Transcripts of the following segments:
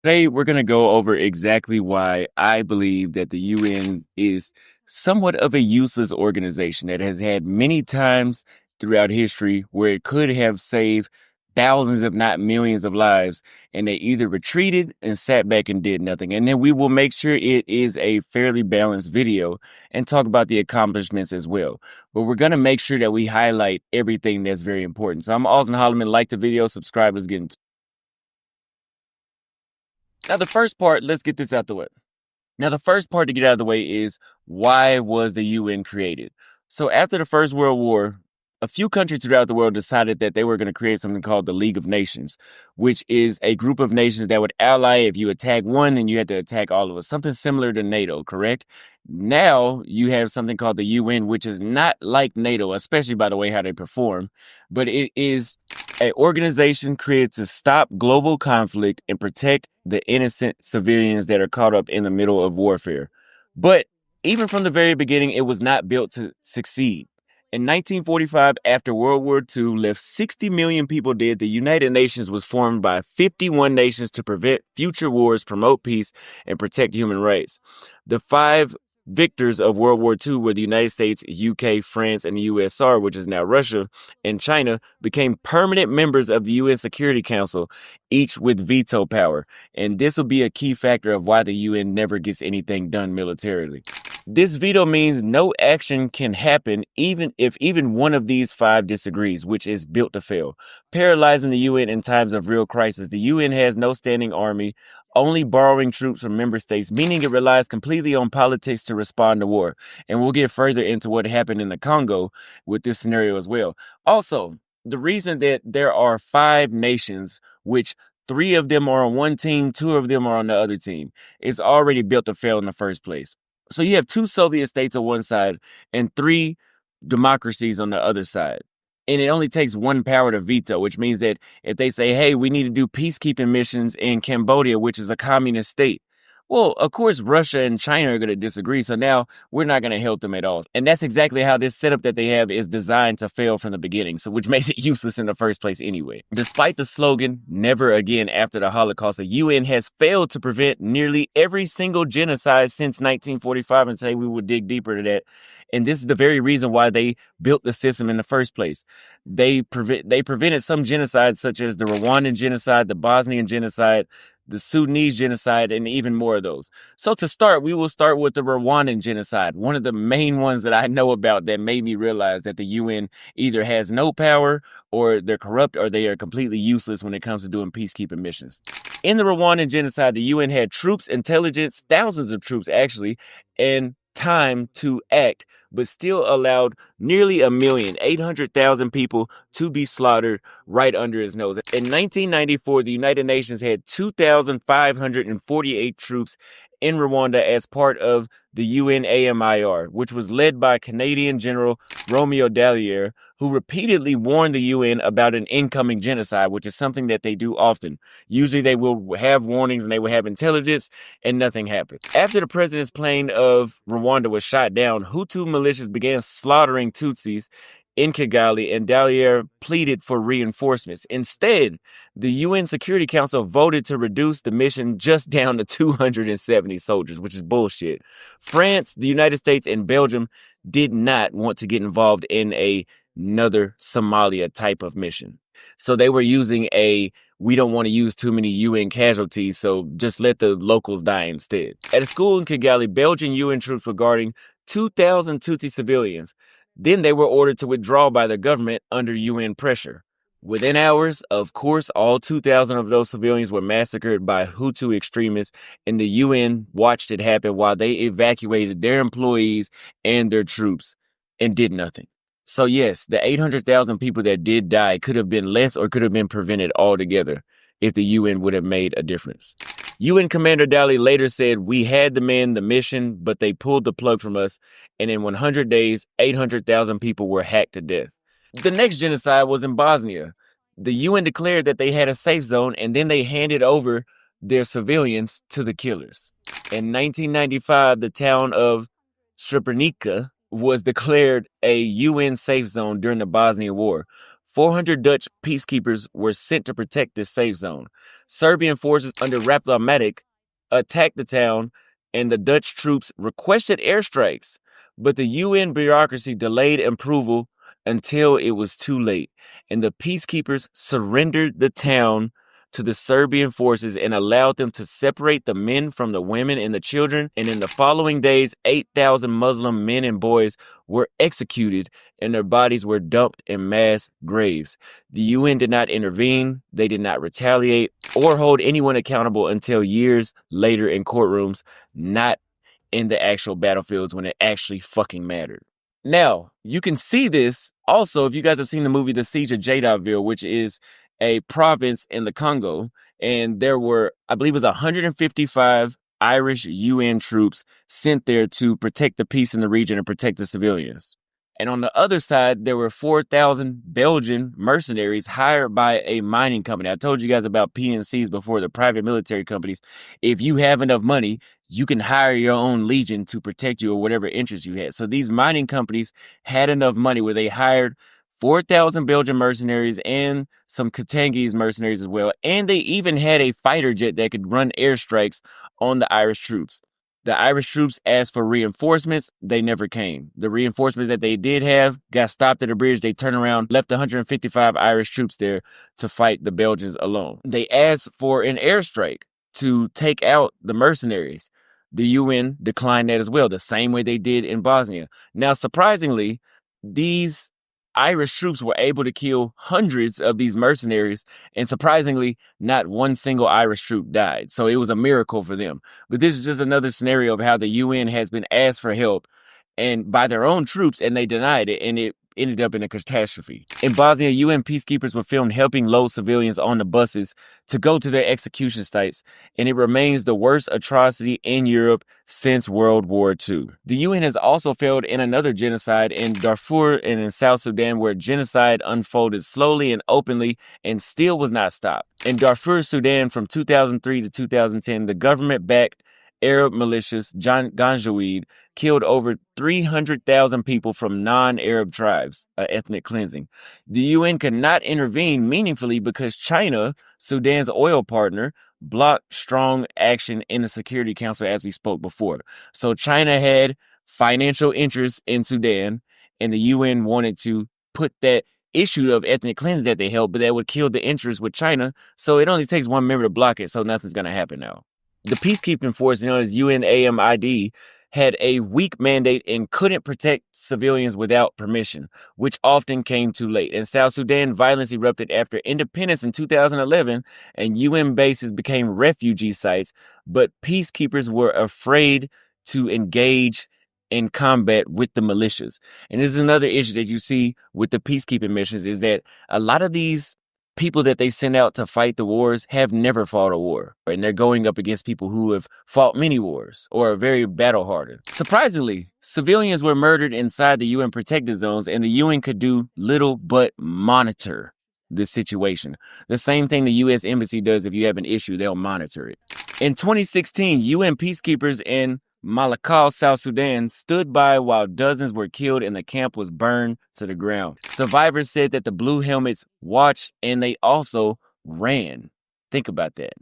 Today, we're going to go over exactly why I believe that the UN is somewhat of a useless organization that has had many times throughout history where it could have saved thousands, if not millions, of lives, and they either retreated and sat back and did nothing. And then we will make sure it is a fairly balanced video and talk about the accomplishments as well. But we're going to make sure that we highlight everything that's very important. So I'm Austin Holloman. Like the video, subscribe. Let's get into it. Now, the first part, let's get this out the way. Now, the first part to get out of the way is, why was the UN created? So after the First World War, a few countries throughout the world decided that they were going to create something called the League of Nations, which is a group of nations that would ally. If you attack one, then you had to attack all of us. Something similar to NATO, correct? Now you have something called the UN, which is not like NATO, especially by the way how they perform, but it is an organization created to stop global conflict and protect the innocent civilians that are caught up in the middle of warfare. But even from the very beginning, it was not built to succeed. In 1945, after World War II left 60 million people dead, the United Nations was formed by 51 nations to prevent future wars, promote peace, and protect human rights. The five victors of World War II were the United States, UK, France, and the USSR, which is now Russia, and China, became permanent members of the UN Security Council, each with veto power. And this will be a key factor of why the UN never gets anything done militarily. This veto means no action can happen even if one of these five disagrees, which is built to fail. Paralyzing the UN in times of real crisis. The UN has no standing army, only borrowing troops from member states, meaning it relies completely on politics to respond to war. And we'll get further into what happened in the Congo with this scenario as well. Also, the reason that there are five nations, which three of them are on one team, two of them are on the other team, is already built to fail in the first place. So you have two Soviet states on one side and three democracies on the other side. And it only takes one power to veto, which means that if they say, hey, we need to do peacekeeping missions in Cambodia, which is a communist state, well, of course, Russia and China are going to disagree. So now we're not going to help them at all. And that's exactly how this setup that they have is designed to fail from the beginning. So which makes it useless in the first place anyway. Despite the slogan, never again after the Holocaust, the UN has failed to prevent nearly every single genocide since 1945. And today we will dig deeper into that. And this is the very reason why they built the system in the first place. They prevented some genocides such as the Rwandan genocide, the Bosnian genocide, the Sudanese genocide, and even more of those. So to start, we will start with the Rwandan genocide, one of the main ones that I know about that made me realize that the UN either has no power or they're corrupt or they are completely useless when it comes to doing peacekeeping missions. In the Rwandan genocide, the UN had troops, intelligence, thousands of troops actually, and time to act, but still allowed nearly 1,800,000 people to be slaughtered right under his nose. In 1994, the United Nations had 2,548 troops in Rwanda as part of the UNAMIR, which was led by Canadian General Romeo Dallaire, who repeatedly warned the UN about an incoming genocide, which is something that they do often. Usually they will have warnings and they will have intelligence, and nothing happened. After the president's plane of Rwanda was shot down, Hutu militias began slaughtering Tutsis in Kigali, and Dallaire pleaded for reinforcements. Instead, the UN Security Council voted to reduce the mission just down to 270 soldiers, which is bullshit. France, the United States, and Belgium did not want to get involved in another Somalia type of mission. So they were using we don't want to use too many UN casualties, so just let the locals die instead. At a school in Kigali, Belgian UN troops were guarding 2,000 Tutsi civilians. Then they were ordered to withdraw by the government under UN pressure. Within hours, of course, all 2,000 of those civilians were massacred by Hutu extremists, and the UN watched it happen while they evacuated their employees and their troops and did nothing. So yes, the 800,000 people that did die could have been less or could have been prevented altogether if the UN would have made a difference. UN Commander Dallaire later said, we had the men, the mission, but they pulled the plug from us, and in 100 days, 800,000 people were hacked to death. The next genocide was in Bosnia. The UN declared that they had a safe zone, and then they handed over their civilians to the killers. In 1995, the town of Srebrenica was declared a UN safe zone during the Bosnian War. 400 Dutch peacekeepers were sent to protect this safe zone. Serbian forces under Raplomatic attacked the town, and the Dutch troops requested airstrikes, but the UN bureaucracy delayed approval until it was too late, and the peacekeepers surrendered the town to the Serbian forces and allowed them to separate the men from the women and the children. And in the following days, 8,000 Muslim men and boys were executed and their bodies were dumped in mass graves. The UN did not intervene, they did not retaliate or hold anyone accountable until years later in courtrooms, not in the actual battlefields when it actually fucking mattered. Now, you can see this also if you guys have seen the movie The Siege of Jadaville, which is a province in the Congo, and there were, I believe it was 155 Irish UN troops sent there to protect the peace in the region and protect the civilians. And on the other side, there were 4,000 Belgian mercenaries hired by a mining company. I told you guys about PNCs before, the private military companies. If you have enough money, you can hire your own legion to protect you or whatever interest you had. So these mining companies had enough money where they hired 4,000 Belgian mercenaries and some Katangese mercenaries as well. And they even had a fighter jet that could run airstrikes on the Irish troops. The Irish troops asked for reinforcements. They never came. The reinforcements that they did have got stopped at a bridge. They turned around, left 155 Irish troops there to fight the Belgians alone. They asked for an airstrike to take out the mercenaries. The UN declined that as well, the same way they did in Bosnia. Now, surprisingly, these Irish troops were able to kill hundreds of these mercenaries, and surprisingly, not one single Irish troop died. So it was a miracle for them. But this is just another scenario of how the UN has been asked for help and by their own troops, and they denied it, and it ended up in a catastrophe. In Bosnia, UN peacekeepers were filmed helping load civilians on the buses to go to their execution sites, and it remains the worst atrocity in Europe since World War II. The UN has also failed in another genocide in Darfur and in South Sudan, where genocide unfolded slowly and openly and still was not stopped. In Darfur, Sudan, from 2003 to 2010, the government-backed Arab militias, Janjaweed, killed over 300,000 people from non-Arab tribes, ethnic cleansing. The UN could not intervene meaningfully because China, Sudan's oil partner, blocked strong action in the Security Council, as we spoke before. So China had financial interests in Sudan, and the UN wanted to put that issue of ethnic cleansing that they held, but that would kill the interest with China. So it only takes one member to block it, so nothing's going to happen now. The peacekeeping force, known as UNAMID, had a weak mandate and couldn't protect civilians without permission, which often came too late. In South Sudan, violence erupted after independence in 2011, and UN bases became refugee sites, but peacekeepers were afraid to engage in combat with the militias. And this is another issue that you see with the peacekeeping missions, is that a lot of these people that they send out to fight the wars have never fought a war, and they're going up against people who have fought many wars or are very battle-hardened. Surprisingly, civilians were murdered inside the UN protected zones, and the UN could do little but monitor this situation. The same thing the U.S. Embassy does. If you have an issue, they'll monitor it. In 2016, UN peacekeepers in Malakal, South Sudan, stood by while dozens were killed and the camp was burned to the ground. Survivors said that the blue helmets watched and they also ran. Think about that.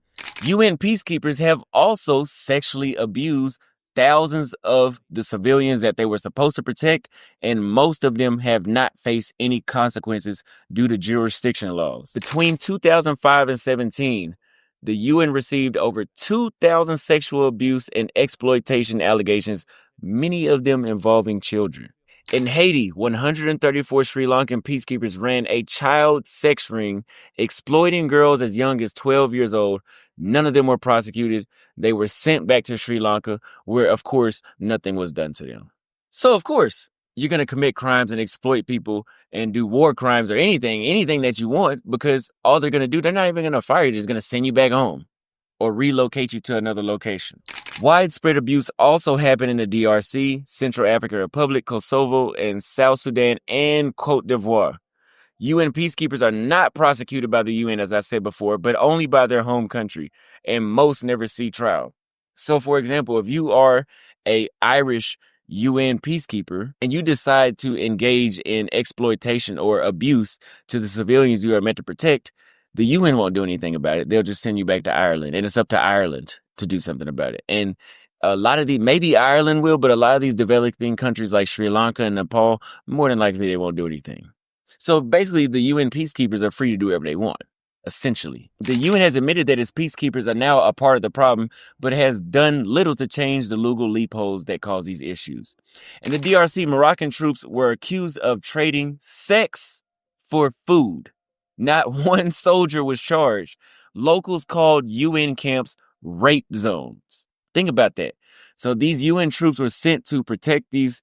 UN peacekeepers have also sexually abused thousands of the civilians that they were supposed to protect, and most of them have not faced any consequences due to jurisdiction laws. Between 2005 and 2017, the UN received over 2,000 sexual abuse and exploitation allegations, many of them involving children. In Haiti, 134 Sri Lankan peacekeepers ran a child sex ring, exploiting girls as young as 12 years old. None of them were prosecuted. They were sent back to Sri Lanka, where, of course, nothing was done to them. So, of course, you're going to commit crimes and exploit people and do war crimes or anything that you want, because all they're going to do, they're not even going to fire you. They're just going to send you back home or relocate you to another location. Widespread abuse also happened in the DRC, Central African Republic, Kosovo, and South Sudan, and Cote d'Ivoire. UN peacekeepers are not prosecuted by the UN, as I said before, but only by their home country, and most never see trial. So, for example, if you are an Irish UN peacekeeper and you decide to engage in exploitation or abuse to the civilians you are meant to protect, the UN won't do anything about it. They'll just send you back to Ireland, and it's up to Ireland to do something about it. And a lot of maybe Ireland will, but a lot of these developing countries like Sri Lanka and Nepal, more than likely they won't do anything. So basically, the UN peacekeepers are free to do whatever they want. Essentially, the UN has admitted that its peacekeepers are now a part of the problem, but has done little to change the legal loopholes that cause these issues. In the DRC, Moroccan troops were accused of trading sex for food. Not one soldier was charged. Locals called UN camps rape zones. Think about that. So these UN troops were sent to protect these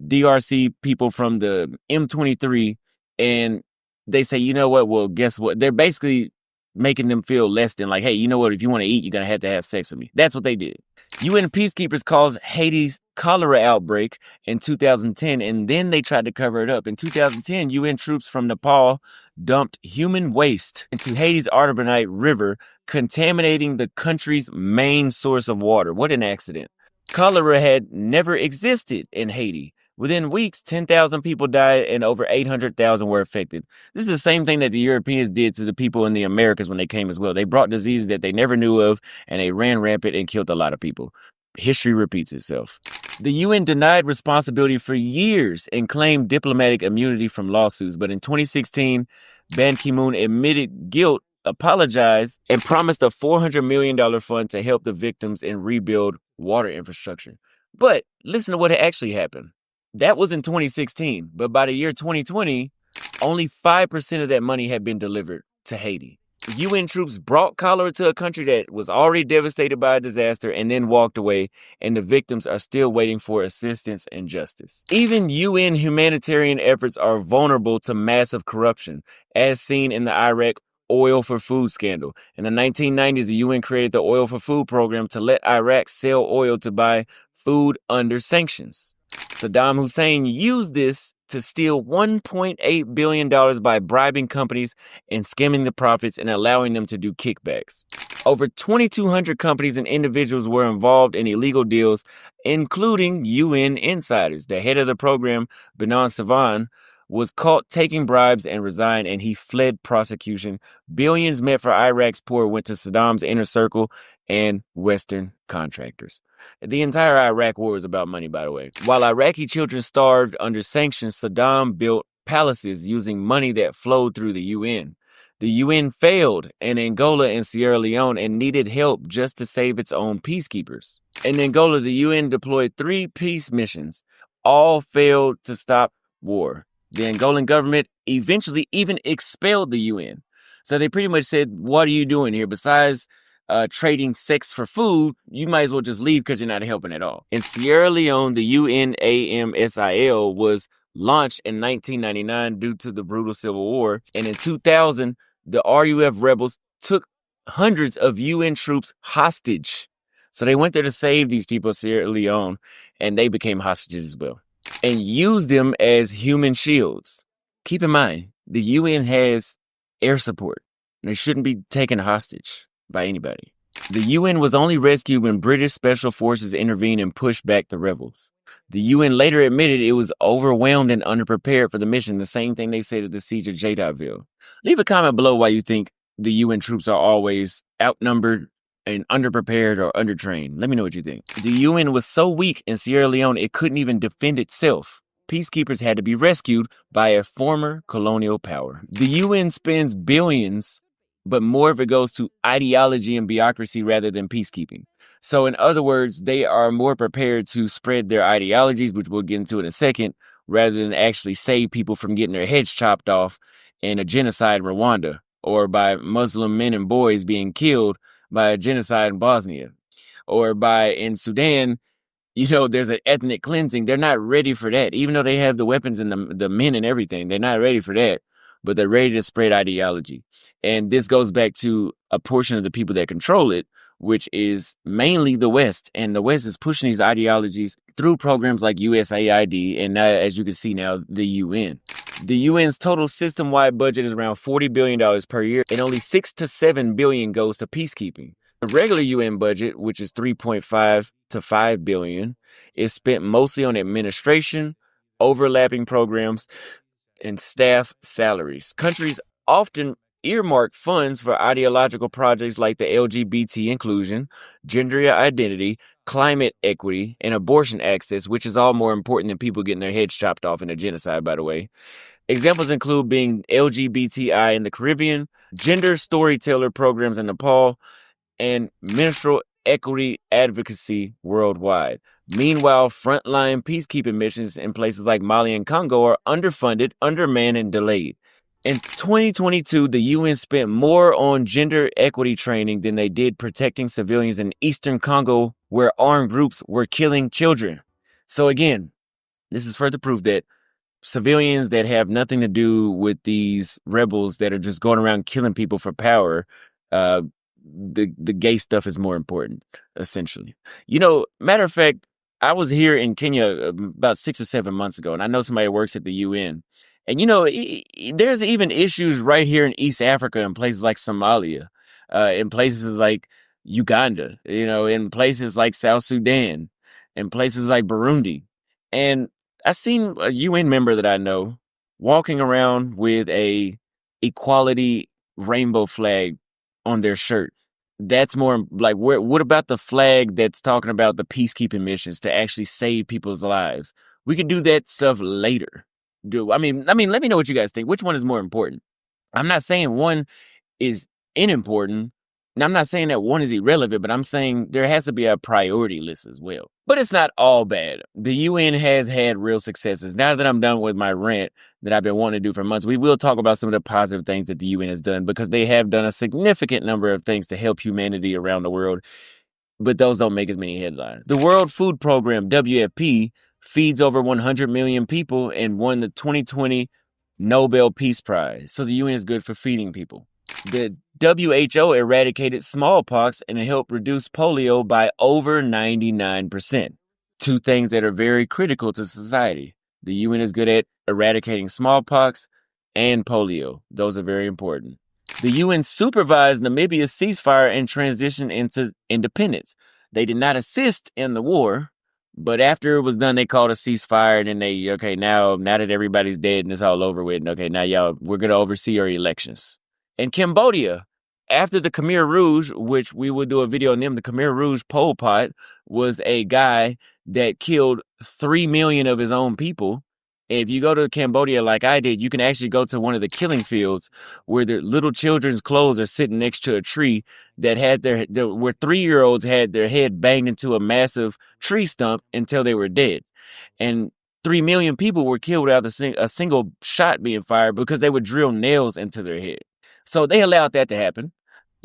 DRC people from the M23, and they say, you know what? Well, guess what? They're basically making them feel less than, like, hey, you know what? If you want to eat, you're going to have sex with me. That's what they did. UN peacekeepers caused Haiti's cholera outbreak in 2010, and then they tried to cover it up. In 2010, UN troops from Nepal dumped human waste into Haiti's Artibonite River, contaminating the country's main source of water. What an accident. Cholera had never existed in Haiti. Within weeks, 10,000 people died and over 800,000 were affected. This is the same thing that the Europeans did to the people in the Americas when they came as well. They brought diseases that they never knew of, and they ran rampant and killed a lot of people. History repeats itself. The UN denied responsibility for years and claimed diplomatic immunity from lawsuits. But in 2016, Ban Ki-moon admitted guilt, apologized, and promised a $400 million fund to help the victims and rebuild water infrastructure. But listen to what actually happened. That was in 2016, but by the year 2020, only 5% of that money had been delivered to Haiti. UN troops brought cholera to a country that was already devastated by a disaster and then walked away, and the victims are still waiting for assistance and justice. Even UN humanitarian efforts are vulnerable to massive corruption, as seen in the Iraq oil for food scandal. In the 1990s, the UN created the Oil for Food program to let Iraq sell oil to buy food under sanctions. Saddam Hussein used this to steal $1.8 billion by bribing companies and skimming the profits and allowing them to do kickbacks. Over 2,200 companies and individuals were involved in illegal deals, including UN insiders. The head of the program, Benon Sevan, was caught taking bribes and resigned, and he fled prosecution. Billions meant for Iraq's poor went to Saddam's inner circle and Western contractors. The entire Iraq war was about money, by the way. While Iraqi children starved under sanctions, Saddam built palaces using money that flowed through the UN. The UN failed in Angola and Sierra Leone and needed help just to save its own peacekeepers. In Angola, the UN deployed 3 peace missions. All failed to stop war. The Angolan government eventually even expelled the UN. So they pretty much said, what are you doing here? Besides trading sex for food, you might as well just leave because you're not helping at all. In Sierra Leone, the UNAMSIL was launched in 1999 due to the brutal civil war. And in 2000, the RUF rebels took hundreds of UN troops hostage. So they went there to save these people in Sierra Leone, and they became hostages as well, and used them as human shields. Keep in mind, the UN has air support. They shouldn't be taken hostage by anybody. The UN was only rescued when British special forces intervened and pushed back the rebels. The UN later admitted it was overwhelmed and underprepared for the mission, the same thing they said at the siege of Jadaville. Leave a comment below why you think the UN troops are always outnumbered and underprepared or undertrained. Let me know what you think. The UN was so weak in Sierra Leone it couldn't even defend itself. Peacekeepers had to be rescued by a former colonial power. The UN spends billions, but more of it goes to ideology and bureaucracy rather than peacekeeping. So in other words, they are more prepared to spread their ideologies, which we'll get into in a second, rather than actually save people from getting their heads chopped off in a genocide in Rwanda, or by Muslim men and boys being killed by a genocide in Bosnia, or in Sudan, there's an ethnic cleansing. They're not ready for that. Even though they have the weapons and the men and everything, they're not ready for that, but they're ready to spread ideology. And this goes back to a portion of the people that control it, which is mainly the West. And the West is pushing these ideologies through programs like USAID and now, as you can see now, the UN. The UN's total system-wide budget is around $40 billion per year, and only $6 to $7 goes to peacekeeping. The regular UN budget, which is $3.5 to $5 billion, is spent mostly on administration, overlapping programs, and staff salaries. Countries often earmark funds for ideological projects like the LGBT inclusion, gender identity, climate equity, and abortion access, which is all more important than people getting their heads chopped off in a genocide, by the way. Examples include being LGBTI in the Caribbean, gender storyteller programs in Nepal, and menstrual equity advocacy worldwide. Meanwhile, frontline peacekeeping missions in places like Mali and Congo are underfunded, undermanned, and delayed. In 2022, the UN spent more on gender equity training than they did protecting civilians in eastern Congo, where armed groups were killing children. So again, this is further proof that civilians that have nothing to do with these rebels that are just going around killing people for power, the gay stuff is more important, essentially. Matter of fact, I was here in Kenya about 6 or 7 months ago, and I know somebody who works at the UN. And, there's even issues right here in East Africa in places like Somalia, in places like Uganda, in places like South Sudan, in places like Burundi. And I seen a UN member that I know walking around with a equality rainbow flag on their shirt. That's more like, what about the flag that's talking about the peacekeeping missions to actually save people's lives? We could do that stuff later. I mean, let me know what you guys think. Which one is more important? I'm not saying one is unimportant. And I'm not saying that one is irrelevant, but I'm saying there has to be a priority list as well. But it's not all bad. The UN has had real successes. Now that I'm done with my rant that I've been wanting to do for months, we will talk about some of the positive things that the UN has done, because they have done a significant number of things to help humanity around the world, but those don't make as many headlines. The World Food Program, WFP, feeds over 100 million people and won the 2020 Nobel Peace Prize. So the UN is good for feeding people. The WHO eradicated smallpox and it helped reduce polio by over 99%. Two things that are very critical to society. The UN is good at eradicating smallpox and polio. Those are very important. The UN supervised Namibia's ceasefire and transition into independence. They did not assist in the war, but after it was done, they called a ceasefire, and then now that everybody's dead and it's all over with, now we're going to oversee our elections. In Cambodia, after the Khmer Rouge, which we will do a video on them, the Khmer Rouge Pol Pot was a guy that killed 3 million of his own people. And if you go to Cambodia like I did, you can actually go to one of the killing fields where the little children's clothes are sitting next to a tree that had where 3-year-olds had their head banged into a massive tree stump until they were dead. And 3 million people were killed without a single shot being fired because they would drill nails into their head. So they allowed that to happen.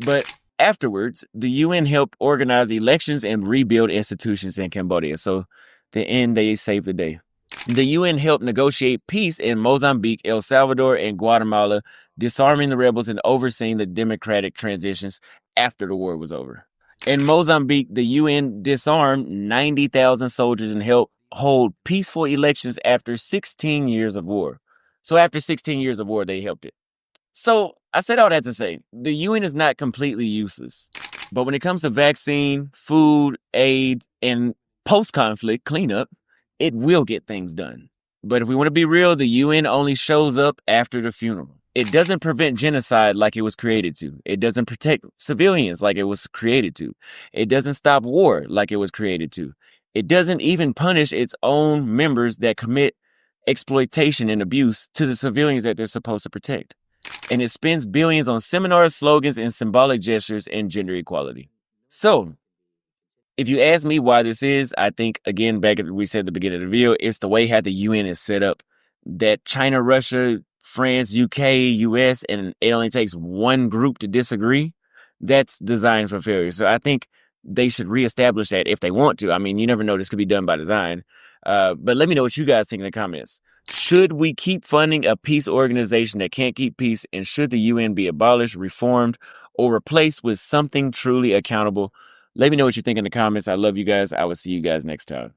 But afterwards, the UN helped organize elections and rebuild institutions in Cambodia. So the end, they saved the day. The UN helped negotiate peace in Mozambique, El Salvador, and Guatemala, disarming the rebels and overseeing the democratic transitions after the war was over. In Mozambique, the UN disarmed 90,000 soldiers and helped hold peaceful elections after 16 years of war. So after 16 years of war, they helped it. So I said all that to say, the UN is not completely useless. But when it comes to vaccine, food, aid, and post-conflict cleanup, it will get things done. But if we want to be real, the UN only shows up after the funeral. It doesn't prevent genocide like it was created to. It doesn't protect civilians like it was created to. It doesn't stop war like it was created to. It doesn't even punish its own members that commit exploitation and abuse to the civilians that they're supposed to protect. And it spends billions on seminars, slogans, and symbolic gestures and gender equality. So, if you ask me why this is, I think, again, back at we said at the beginning of the video, it's the way how the UN is set up. That China, Russia, France, UK, US, and it only takes one group to disagree, that's designed for failure. So I think they should reestablish that if they want to. I mean, you never know, this could be done by design. But let me know what you guys think in the comments. Should we keep funding a peace organization that can't keep peace? And should the UN be abolished, reformed, or replaced with something truly accountable? Let me know what you think in the comments. I love you guys. I will see you guys next time.